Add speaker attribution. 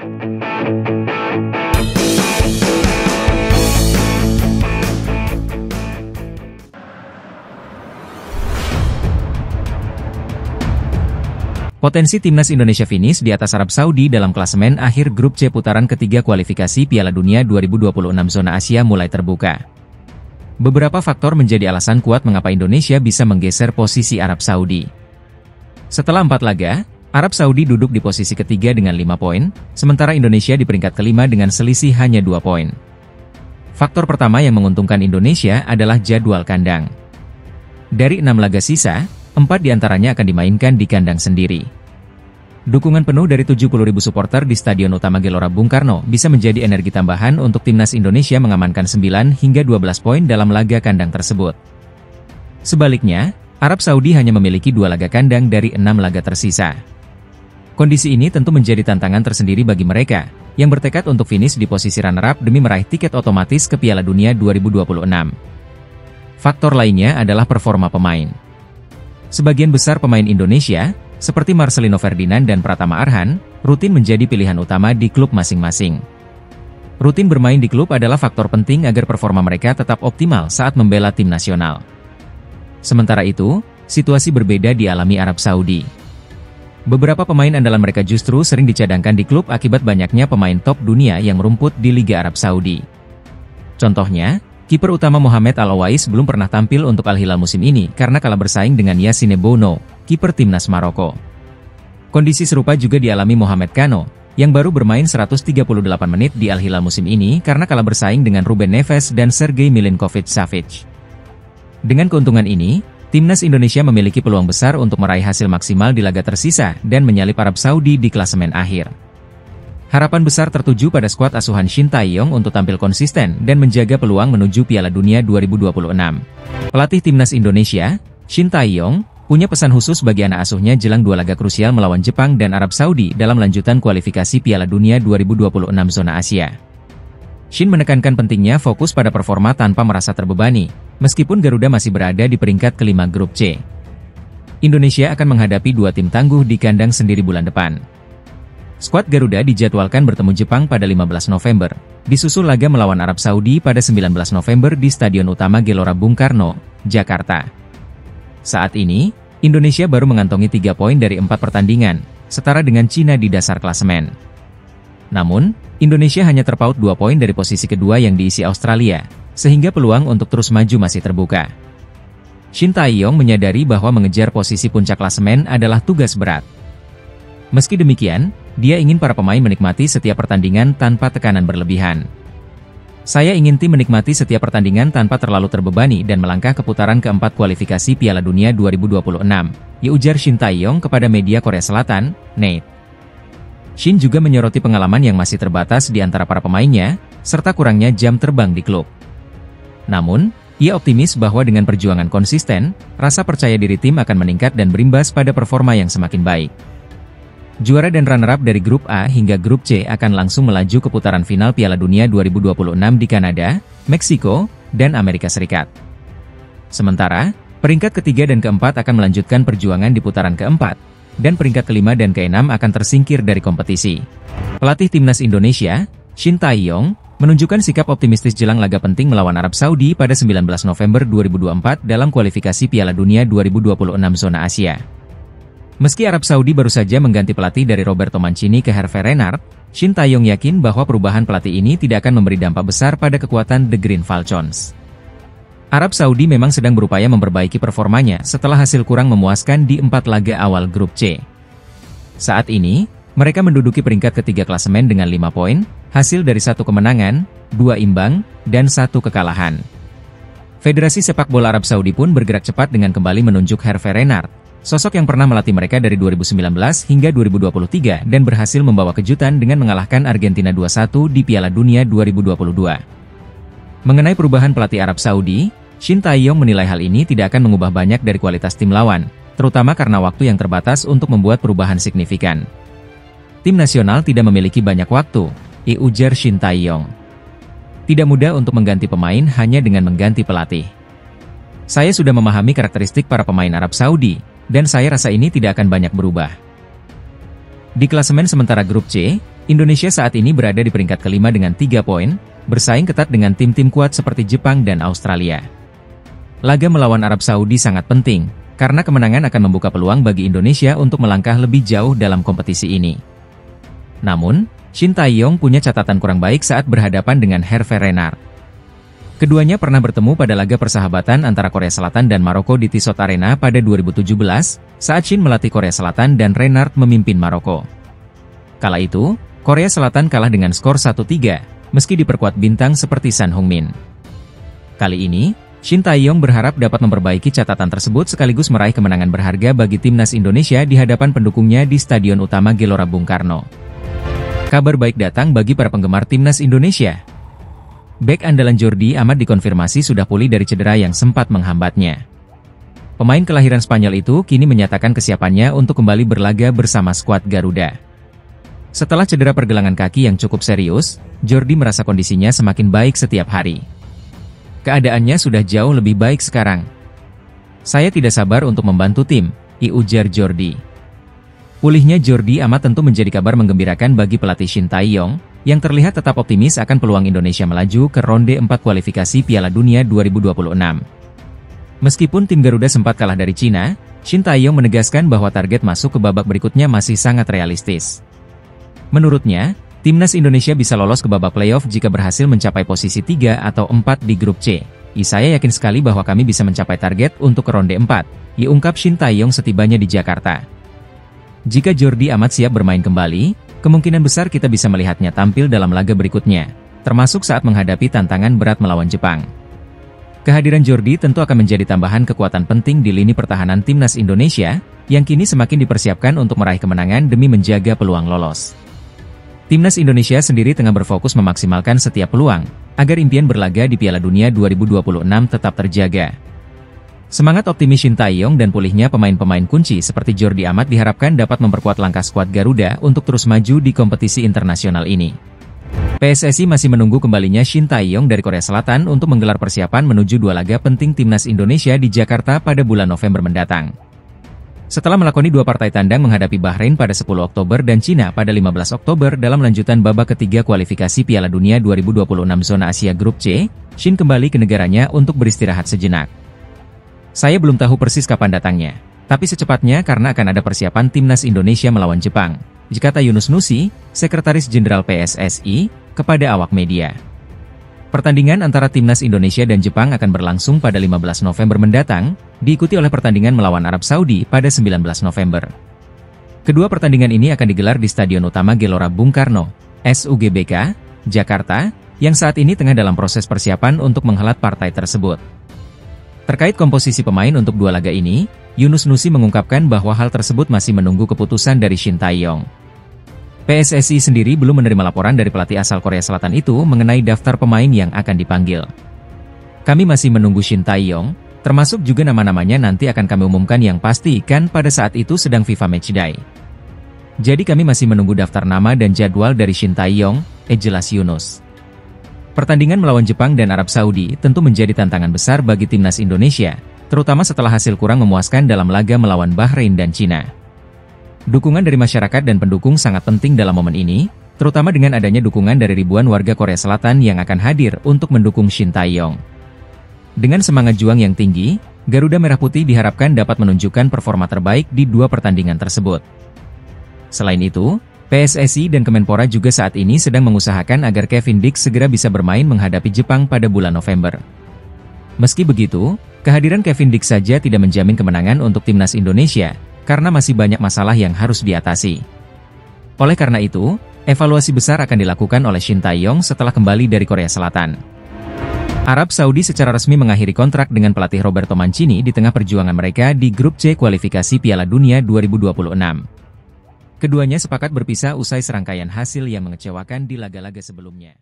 Speaker 1: Potensi timnas Indonesia finish di atas Arab Saudi dalam klasemen akhir grup C putaran ketiga kualifikasi Piala Dunia 2026 zona Asia mulai terbuka. Beberapa faktor menjadi alasan kuat mengapa Indonesia bisa menggeser posisi Arab Saudi. Setelah 4 laga, Arab Saudi duduk di posisi ketiga dengan 5 poin, sementara Indonesia di peringkat kelima dengan selisih hanya 2 poin. Faktor pertama yang menguntungkan Indonesia adalah jadwal kandang. Dari 6 laga sisa, 4 diantaranya akan dimainkan di kandang sendiri. Dukungan penuh dari 70.000 supporter di Stadion Utama Gelora Bung Karno bisa menjadi energi tambahan untuk timnas Indonesia mengamankan 9 hingga 12 poin dalam laga kandang tersebut. Sebaliknya, Arab Saudi hanya memiliki 2 laga kandang dari 6 laga tersisa. Kondisi ini tentu menjadi tantangan tersendiri bagi mereka, yang bertekad untuk finish di posisi runner-up demi meraih tiket otomatis ke Piala Dunia 2026. Faktor lainnya adalah performa pemain. Sebagian besar pemain Indonesia, seperti Marcelino Ferdinand dan Pratama Arhan, rutin menjadi pilihan utama di klub masing-masing. Rutin bermain di klub adalah faktor penting agar performa mereka tetap optimal saat membela tim nasional. Sementara itu, situasi berbeda dialami Arab Saudi. Beberapa pemain andalan mereka justru sering dicadangkan di klub akibat banyaknya pemain top dunia yang merumput di Liga Arab Saudi. Contohnya, kiper utama Mohamed Al-Owais belum pernah tampil untuk Al-Hilal musim ini karena kalah bersaing dengan Yassine Bouno, kiper timnas Maroko. Kondisi serupa juga dialami Mohamed Kano, yang baru bermain 138 menit di Al-Hilal musim ini karena kalah bersaing dengan Ruben Neves dan Sergei Milinkovic-Savic. Dengan keuntungan ini, timnas Indonesia memiliki peluang besar untuk meraih hasil maksimal di laga tersisa dan menyalip Arab Saudi di klasemen akhir. Harapan besar tertuju pada skuad asuhan Shin Tae-yong untuk tampil konsisten dan menjaga peluang menuju Piala Dunia 2026. Pelatih timnas Indonesia, Shin Tae-yong, punya pesan khusus bagi anak asuhnya jelang 2 laga krusial melawan Jepang dan Arab Saudi dalam lanjutan kualifikasi Piala Dunia 2026 zona Asia. Shin menekankan pentingnya fokus pada performa tanpa merasa terbebani, meskipun Garuda masih berada di peringkat kelima grup C. Indonesia akan menghadapi 2 tim tangguh di kandang sendiri bulan depan. Skuad Garuda dijadwalkan bertemu Jepang pada 15 November, disusul laga melawan Arab Saudi pada 19 November di Stadion Utama Gelora Bung Karno, Jakarta. Saat ini, Indonesia baru mengantongi 3 poin dari 4 pertandingan, setara dengan Cina di dasar klasemen. Namun, Indonesia hanya terpaut 2 poin dari posisi kedua yang diisi Australia, sehingga peluang untuk terus maju masih terbuka. Shin Tae-yong menyadari bahwa mengejar posisi puncak klasemen adalah tugas berat. Meski demikian, dia ingin para pemain menikmati setiap pertandingan tanpa tekanan berlebihan. Saya ingin tim menikmati setiap pertandingan tanpa terlalu terbebani dan melangkah ke putaran keempat kualifikasi Piala Dunia 2026, ujar Shin Tae-yong kepada media Korea Selatan, NET. Shin juga menyoroti pengalaman yang masih terbatas di antara para pemainnya, serta kurangnya jam terbang di klub. Namun, ia optimis bahwa dengan perjuangan konsisten, rasa percaya diri tim akan meningkat dan berimbas pada performa yang semakin baik. Juara dan runner-up dari Grup A hingga Grup C akan langsung melaju ke putaran final Piala Dunia 2026 di Kanada, Meksiko, dan Amerika Serikat. Sementara, peringkat ketiga dan keempat akan melanjutkan perjuangan di putaran keempat, dan peringkat kelima dan keenam akan tersingkir dari kompetisi. Pelatih timnas Indonesia, Shin Tae-yong, menunjukkan sikap optimistis jelang laga penting melawan Arab Saudi pada 19 November 2024 dalam kualifikasi Piala Dunia 2026 zona Asia. Meski Arab Saudi baru saja mengganti pelatih dari Roberto Mancini ke Hervé Renard, Shin Tae-yong yakin bahwa perubahan pelatih ini tidak akan memberi dampak besar pada kekuatan The Green Falcons. Arab Saudi memang sedang berupaya memperbaiki performanya setelah hasil kurang memuaskan di 4 laga awal grup C. Saat ini, mereka menduduki peringkat ketiga klasemen dengan 5 poin, hasil dari 1 kemenangan, 2 imbang, dan 1 kekalahan. Federasi Sepak Bola Arab Saudi pun bergerak cepat dengan kembali menunjuk Hervé Renard, sosok yang pernah melatih mereka dari 2019 hingga 2023 dan berhasil membawa kejutan dengan mengalahkan Argentina 2-1 di Piala Dunia 2022. Mengenai perubahan pelatih Arab Saudi, Shin Tae-yong menilai hal ini tidak akan mengubah banyak dari kualitas tim lawan, terutama karena waktu yang terbatas untuk membuat perubahan signifikan. Tim nasional tidak memiliki banyak waktu, ujar Shin Tae-yong. Tidak mudah untuk mengganti pemain hanya dengan mengganti pelatih. Saya sudah memahami karakteristik para pemain Arab Saudi, dan saya rasa ini tidak akan banyak berubah. Di klasemen sementara grup C, Indonesia saat ini berada di peringkat kelima dengan 3 poin, bersaing ketat dengan tim-tim kuat seperti Jepang dan Australia. Laga melawan Arab Saudi sangat penting, karena kemenangan akan membuka peluang bagi Indonesia untuk melangkah lebih jauh dalam kompetisi ini. Namun, Shin Tae-yong punya catatan kurang baik saat berhadapan dengan Hervé Renard. Keduanya pernah bertemu pada laga persahabatan antara Korea Selatan dan Maroko di Tissot Arena pada 2017, saat Shin melatih Korea Selatan dan Renard memimpin Maroko. Kala itu, Korea Selatan kalah dengan skor 1-3, meski diperkuat bintang seperti Son Heung-min. Kali ini, Shin Tae-yong berharap dapat memperbaiki catatan tersebut sekaligus meraih kemenangan berharga bagi timnas Indonesia di hadapan pendukungnya di Stadion Utama Gelora Bung Karno. Kabar baik datang bagi para penggemar timnas Indonesia. Bek andalan Jordi Amat dikonfirmasi sudah pulih dari cedera yang sempat menghambatnya. Pemain kelahiran Spanyol itu kini menyatakan kesiapannya untuk kembali berlaga bersama skuad Garuda. Setelah cedera pergelangan kaki yang cukup serius, Jordi merasa kondisinya semakin baik setiap hari. Keadaannya sudah jauh lebih baik sekarang. Saya tidak sabar untuk membantu tim, ujar Jordi. Pulihnya Jordi Amat tentu menjadi kabar menggembirakan bagi pelatih Shin Tae-yong, yang terlihat tetap optimis akan peluang Indonesia melaju ke ronde 4 kualifikasi Piala Dunia 2026. Meskipun tim Garuda sempat kalah dari Cina, Shin Tae-yong menegaskan bahwa target masuk ke babak berikutnya masih sangat realistis. Menurutnya, timnas Indonesia bisa lolos ke babak playoff jika berhasil mencapai posisi 3 atau 4 di grup C. Saya yakin sekali bahwa kami bisa mencapai target untuk ke ronde 4, ungkap Shin Tae-yong setibanya di Jakarta. Jika Jordi Amat siap bermain kembali, kemungkinan besar kita bisa melihatnya tampil dalam laga berikutnya, termasuk saat menghadapi tantangan berat melawan Jepang. Kehadiran Jordi tentu akan menjadi tambahan kekuatan penting di lini pertahanan timnas Indonesia, yang kini semakin dipersiapkan untuk meraih kemenangan demi menjaga peluang lolos. Timnas Indonesia sendiri tengah berfokus memaksimalkan setiap peluang, agar impian berlaga di Piala Dunia 2026 tetap terjaga. Semangat optimis Shin Tae-yong dan pulihnya pemain-pemain kunci seperti Jordi Amat diharapkan dapat memperkuat langkah skuad Garuda untuk terus maju di kompetisi internasional ini. PSSI masih menunggu kembalinya Shin Tae-yong dari Korea Selatan untuk menggelar persiapan menuju 2 laga penting timnas Indonesia di Jakarta pada bulan November mendatang. Setelah melakoni 2 partai tandang menghadapi Bahrain pada 10 Oktober dan Cina pada 15 Oktober dalam lanjutan babak ketiga kualifikasi Piala Dunia 2026 zona Asia Grup C, Shin kembali ke negaranya untuk beristirahat sejenak. Saya belum tahu persis kapan datangnya, tapi secepatnya karena akan ada persiapan timnas Indonesia melawan Jepang, kata Yunus Nusi, Sekretaris Jenderal PSSI, kepada awak media. Pertandingan antara timnas Indonesia dan Jepang akan berlangsung pada 15 November mendatang, diikuti oleh pertandingan melawan Arab Saudi pada 19 November. Kedua pertandingan ini akan digelar di Stadion Utama Gelora Bung Karno, SUGBK, Jakarta, yang saat ini tengah dalam proses persiapan untuk menghelat partai tersebut. Terkait komposisi pemain untuk 2 laga ini, Yunus Nusi mengungkapkan bahwa hal tersebut masih menunggu keputusan dari Shin Tae-yong. PSSI sendiri belum menerima laporan dari pelatih asal Korea Selatan itu mengenai daftar pemain yang akan dipanggil. Kami masih menunggu Shin Tae-yong, termasuk juga nama-namanya nanti akan kami umumkan yang pasti kan pada saat itu sedang FIFA Matchday. Jadi kami masih menunggu daftar nama dan jadwal dari Shin Tae-yong, jelas Yunus. Pertandingan melawan Jepang dan Arab Saudi tentu menjadi tantangan besar bagi timnas Indonesia, terutama setelah hasil kurang memuaskan dalam laga melawan Bahrain dan Cina. Dukungan dari masyarakat dan pendukung sangat penting dalam momen ini, terutama dengan adanya dukungan dari ribuan warga Korea Selatan yang akan hadir untuk mendukung Shin Tae-yong. Dengan semangat juang yang tinggi, Garuda Merah Putih diharapkan dapat menunjukkan performa terbaik di 2 pertandingan tersebut. Selain itu, PSSI dan Kemenpora juga saat ini sedang mengusahakan agar Kevin Dix segera bisa bermain menghadapi Jepang pada bulan November. Meski begitu, kehadiran Kevin Dix saja tidak menjamin kemenangan untuk timnas Indonesia, karena masih banyak masalah yang harus diatasi. Oleh karena itu, evaluasi besar akan dilakukan oleh Shin Tae-yong setelah kembali dari Korea Selatan. Arab Saudi secara resmi mengakhiri kontrak dengan pelatih Roberto Mancini di tengah perjuangan mereka di grup C kualifikasi Piala Dunia 2026. Keduanya sepakat berpisah usai serangkaian hasil yang mengecewakan di laga-laga sebelumnya.